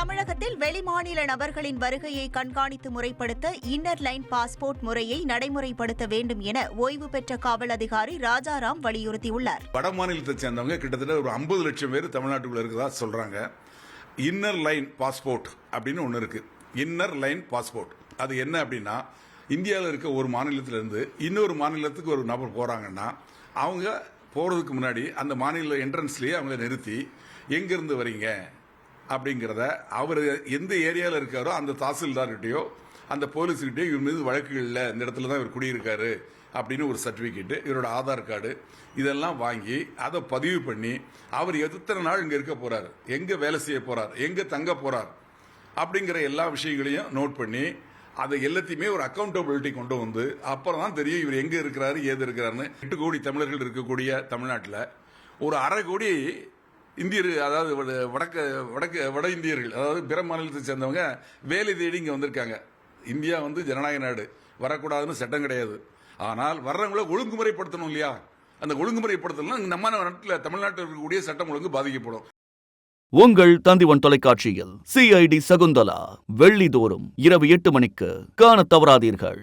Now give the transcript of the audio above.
தமிழகத்தில் வெளிமாநில நபர்களின் வருகையை கண்காணித்து முறைப்படுத்த இன்னர் லைன் பாஸ்போர்ட் முறையை நடைமுறைப்படுத்த வேண்டும் என ஓய்வு பெற்ற காவல் அதிகாரி ராஜாராம் வலியுறுத்தியுள்ளார். வட மாநிலத்தை சேர்ந்தவங்க கிட்டத்தட்ட ஒரு 50 லட்சம் பேர் தமிழ்நாட்டுக்குள்ள இருக்கிறதா சொல்றாங்க. இன்னர் லைன் பாஸ்போர்ட் அப்படின்னு ஒன்று இருக்கு. இன்னர் லைன் பாஸ்போர்ட் அது என்ன அப்படின்னா, இந்தியாவில் இருக்க ஒரு மாநிலத்திலிருந்து இன்னொரு மாநிலத்துக்கு ஒரு நபர் போறாங்கன்னா அவங்க போறதுக்கு முன்னாடி அந்த மாநில என்ட்ரன்ஸ்லயே அவங்க நிறுத்தி எங்கிருந்து வரீங்க அப்படிங்கிறத அவர் எந்த ஏரியாவில் இருக்காரோ அந்த தாசில்தார்கிட்டயோ அந்த போலீஸ்கிட்டயோ இவர் மீது வழக்குகளில் இந்த இடத்துல தான் இவர் குடியிருக்காரு அப்படின்னு ஒரு சர்டிஃபிகேட்டு, இவரோட ஆதார் கார்டு இதெல்லாம் வாங்கி அதை பதிவு பண்ணி அவர் எத்தனை நாள் இங்கே இருக்க போறார், எங்கே வேலை செய்ய போறார், எங்கே தங்க போறார் அப்படிங்கிற எல்லா விஷயங்களையும் நோட் பண்ணி அதை எல்லாத்தையுமே ஒரு அக்கௌண்டபிலிட்டி கொண்டு வந்து அப்புறம் தான் தெரியும் இவர் எங்கே இருக்கிறாரு ஏது இருக்கிறாருன்னு. 8 கோடி தமிழர்கள் இருக்கக்கூடிய தமிழ்நாட்டில் ஒரு 1/2 கோடி இந்தியர், அதாவது வட இந்தியர்கள், அதாவது பிற மாநிலத்தை சேர்ந்தவங்க வேலை தேடி இங்கே வந்திருக்காங்க. இந்தியா ஜனநாயக நாடு, வரக்கூடாதுன்னு சட்டம் கிடையாது. ஆனால் வர்றவங்களை ஒழுங்குமுறைப்படுத்தணும் இல்லையா? அந்த ஒழுங்குமுறைப்படுத்தலாம் நம்ம நாட்டில் தமிழ்நாட்டில் இருக்கக்கூடிய சட்டம் ஒழுங்கு பாதிக்கப்படும். உங்கள் தந்திவன் தொலைக்காட்சியில் CID சகுந்தலா வெள்ளிதோறும் இரவு 8 மணிக்கு காணத் தவறாதீர்கள்.